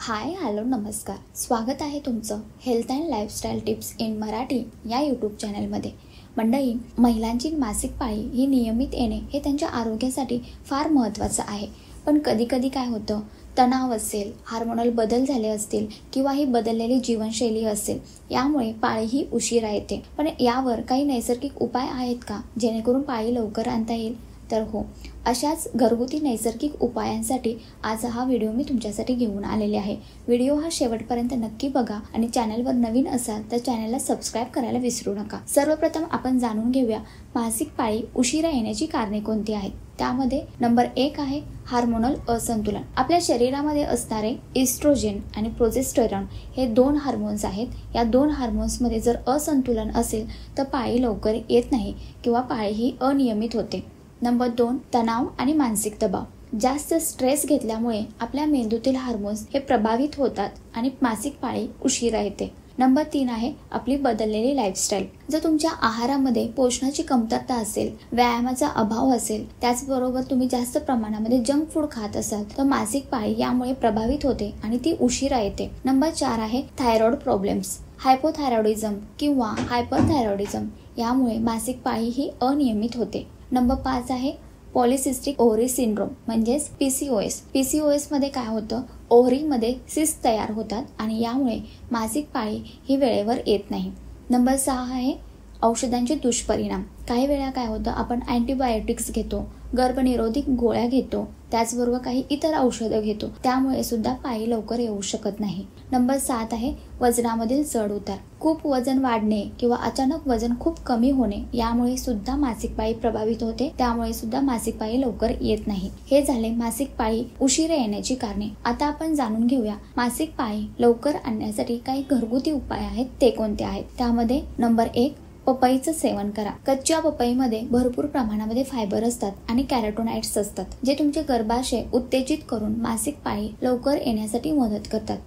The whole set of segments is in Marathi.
हाय हॅलो नमस्कार. स्वागत आहे तुमचं health and lifestyle tips in Marathi या यूट्यूब चॅनलमध्ये. मंडळी, महिलांची मासिक पाळी ही नियमित येणे हे त्यांच्या आरोग्यासाठी फार महत्त्वाचं आहे. पण कधीकधी काय होतं, तणाव असेल, हार्मोनल बदल झाले असतील किंवा ही बदललेली जीवनशैली असेल, यामुळे पाळी ही उशिरा येते. पण यावर काही नैसर्गिक उपाय आहेत का जेणेकरून पाळी लवकर आणता येईल? तर हो, अशाच घरगुती नैसर्गिक उपायांसाठी आज हा व्हिडिओ मी तुमच्यासाठी घेऊन आलेले आहे. व्हिडिओ हा शेवटपर्यंत नक्की बघा आणि चॅनलवर नवीन असाल तर चॅनलला सबस्क्राईब करायला विसरू नका. सर्वप्रथम आपण जाणून घेऊया मासिक पाळी उशिरा येण्याची कारणे कोणती आहेत. त्यामध्ये नंबर 1 आहे हार्मोनल असंतुलन. आपल्या शरीरामध्ये असणारे इस्ट्रोजेन आणि प्रोजेस्टेरॉन हे 2 हार्मोन्स आहेत. या 2 हार्मोन्समध्ये जर असंतुलन असेल तर पाळी लवकर येत नाही किंवा पाळी ही अनियमित होते. नंबर 2, तणाव आणि मानसिक दबाव. जास्त स्ट्रेस घेतल्यामुळे आपल्या मेंदूतील हार्मोन्स हे प्रभावित होतात आणि मासिक पाळी उशिरा येते. नंबर 3 आहे आपली बदललेली लाईफस्टाईल. जर तुमच्या आहारामध्ये पोषणाची कमतरता असेल, व्यायामाचा अभाव असेल, त्याचबरोबर तुम्ही जास्त प्रमाणामध्ये जंक फूड खात असाल तर मासिक पाळी यामुळे प्रभावित होते आणि ती उशिरा येते. नंबर 4 आहे थायरॉइड प्रॉब्लेम्स. हायपोथायरॉइडिझम किंवा हायपरथायरॉइडिझम यामुळे मासिक पाळी ही अनियमित होते. नंबर 5 आहे पॉलिसिस्टिक ओव्हरी सिंड्रोम म्हणजेच PCOS. PCOS मध्ये काय होतं, ओव्हरीमध्ये सिस्ट तयार होतात आणि यामुळे मासिक पाळी ही वेळेवर येत नाही. नंबर 6 आहे औषधांचे दुष्परिणाम. काही वेळा काय होतं, आपण अँटीबायोटिक्स घेतो, गर्भनिरोधी गोळ्या घेतो, त्याचबरोबर काही इतर औषधं घेतो, त्यामुळे सुद्धा पाळी लवकर येऊ शकत नाही. नंबर 7 आहे वजनामधील चढ उतार. खूप वजन वाढणे किंवा अचानक वजन खूप कमी होणे यामुळे सुद्धा मासिक पाळी प्रभावित होते, त्यामुळे सुद्धा मासिक पाळी लवकर येत नाही. हे झाले मासिक पाळी उशिरा येण्याची कारणे. आता आपण जाणून घेऊया मासिक पाळी लवकर आणण्यासाठी काही घरगुती उपाय आहेत ते कोणते आहेत. त्यामध्ये नंबर 1, पपईचं सेवन करा. कच्च्या पपईमध्ये भरपूर प्रमाणामध्ये फायबर असतात आणि कॅरोटिनॉइड्स असतात, जे तुमचे गर्भाशय उत्तेजित करून मासिक पाळी लवकर येण्यासाठी मदत करतात.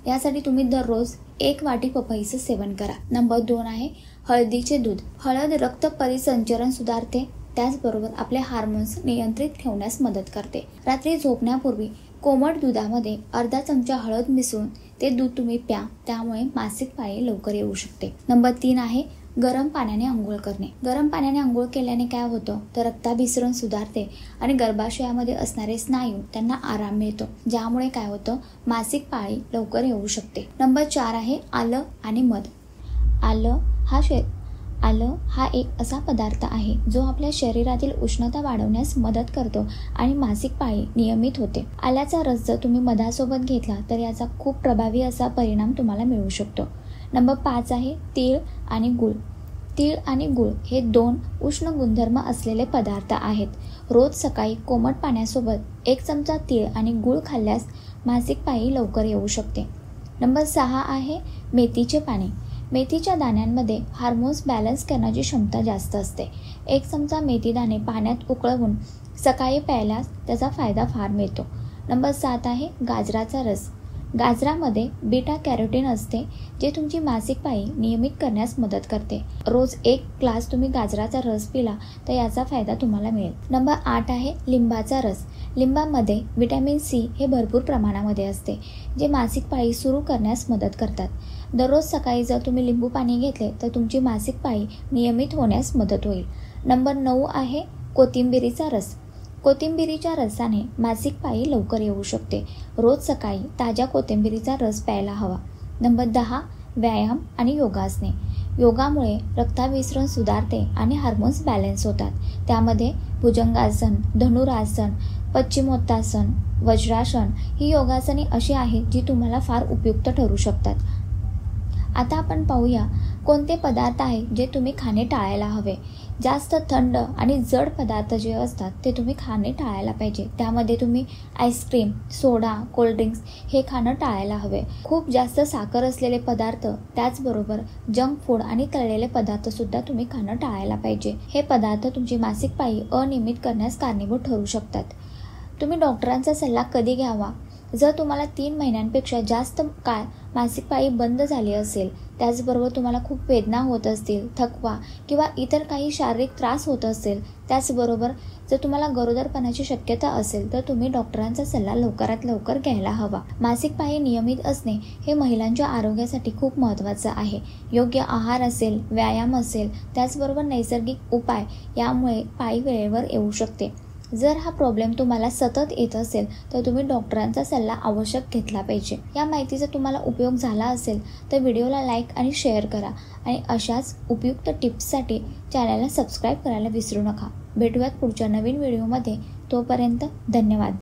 यासाठी तुम्ही दररोज 1 वाटी पपईचं सेवन करा. नंबर 2 आहे हळदीचे दूध. हळद रक्त परिसंचरण सुधारते, त्याचबरोबर आपले हार्मोन्स नियंत्रित ठेवण्यास मदत करते. रात्री झोपण्यापूर्वी कोमट दुधामध्ये अर्धा चमचा हळद मिसळून ते दूध तुम्ही प्या, त्यामुळे मासिक पाळी लवकर येऊ शकते. नंबर 3 आहे गरम पाण्याने आंघोळ करणे. गरम पाण्याने आंघोळ केल्याने काय होतं, तर रक्ताभिसरण सुधारते आणि गर्भाशयामध्ये असणारे स्नायू त्यांना आराम मिळतो, ज्यामुळे काय होतं, मासिक पाळी लवकर येऊ शकते. नंबर 4 आहे आलं आणि मध. आलं हा एक असा पदार्थ आहे जो आपल्या शरीरातील उष्णता वाढवण्यास मदत करतो आणि मासिक पाळी नियमित होते. आल्याचा रस जर तुम्ही मधासोबत घेतला तर याचा खूप प्रभावी असा परिणाम तुम्हाला मिळू शकतो. नंबर 5 आहे तीळ आणि गूळ. तीळ आणि गूळ हे 2 उष्ण गुणधर्म असलेले पदार्थ आहेत. रोज सकाळी कोमट पाण्यासोबत 1 चमचा तीळ आणि गूळ खाल्ल्यास मासिक पाळी लवकर येऊ शकते. नंबर 6 आहे मेथीचे पाने. मेथीच्या दाण्यांमध्ये हार्मोन्स बॅलन्स करण्याची क्षमता जास्त असते. 1 चमचा मेथी दाणे पाण्यात उकळवून सकाळी प्यायल्यास त्याचा फायदा फार मिळतो. नंबर 7 आहे गाजराचा रस. गाजरामध्ये बीटा कॅरोटीन असते, जे तुमची मासिक पाळी नियमित करण्यास मदत करते. रोज 1 ग्लास तुम्ही गाजराचा रस पिला तर याचा फायदा तुम्हाला मिळेल. नंबर 8 आहे लिंबाचा रस. लिंबामध्ये व्हिटॅमिन C हे भरपूर प्रमाणामध्ये असते, जे मासिक पाळी सुरू करण्यास मदत करतात. दररोज सकाळी जर तुम्ही लिंबू पाणी घेतले तर तुमची मासिक पाळी नियमित होण्यास मदत होईल. नंबर 9 आहे कोथिंबिरीचा रस. कोथिंबिरीच्या रसाने मासिक पाळी लवकर येऊ शकते. रोज सकाळी ताज्या कोथिंबिरीचा रस प्यायला हवा. नंबर 10 व्यायाम आणि योगासने. योगामुळे रक्ताभिसरण सुधारते आणि हार्मोन्स बॅलन्स होतात. त्यामध्ये भुजंगासन, धनुरासन, पश्चिमोत्तासन, वज्रासन ही योगासने अशी आहेत जी तुम्हाला फार उपयुक्त ठरू शकतात. आता आपण पाहूया कोणते पदार्थ आहेत जे तुम्ही खाणे टाळायला हवे. जास्त थंड आणि जड पदार्थ जे असतात ते तुम्ही खाणे टाळायला पाहिजे. त्यामध्ये तुम्ही आईस्क्रीम, सोडा, कोल्ड्रिंक्स हे खाणं टाळायला हवे. खूप जास्त साखर असलेले पदार्थ, त्याचबरोबर जंक फूड आणि तळलेले पदार्थसुद्धा तुम्ही खाणं टाळायला पाहिजे. हे पदार्थ तुमची मासिक पाळी अनियमित करण्यास कारणीभूत ठरू शकतात. तुम्ही डॉक्टरांचा सल्ला कधी घ्यावा जर तुम्हाला 3 महिन्यांपेक्षा जास्त काळ मासिक पाळी बंद झाली असेल, त्याचबरोबर तुम्हाला खूप वेदना होत असतील, थकवा किंवा इतर काही शारीरिक त्रास होत असेल, त्याचबरोबर जर तुम्हाला गरोदरपणाची शक्यता असेल तर तुम्ही डॉक्टरांचा सल्ला लवकरात लवकर घ्यायला हवा. मासिक पाळी नियमित असणे हे महिलांच्या आरोग्यासाठी खूप महत्त्वाचं आहे. योग्य आहार असेल, व्यायाम असेल, त्याचबरोबर नैसर्गिक उपाय यामुळे पाळी वेळेवर येऊ शकते. जर हा प्रॉब्लेम तुम्हाला सतत येत असेल तर तुम्ही डॉक्टरांचा सल्ला आवश्यक घेतला पाहिजे. या माहितीचा तुम्हाला उपयोग झाला असेल तर व्हिडिओला लाईक आणि शेअर करा आणि अशाच उपयुक्त टिप्ससाठी चॅनलला सबस्क्राईब करायला विसरू नका. भेटूयात पुढच्या नवीन व्हिडिओमध्ये. तोपर्यंत धन्यवाद.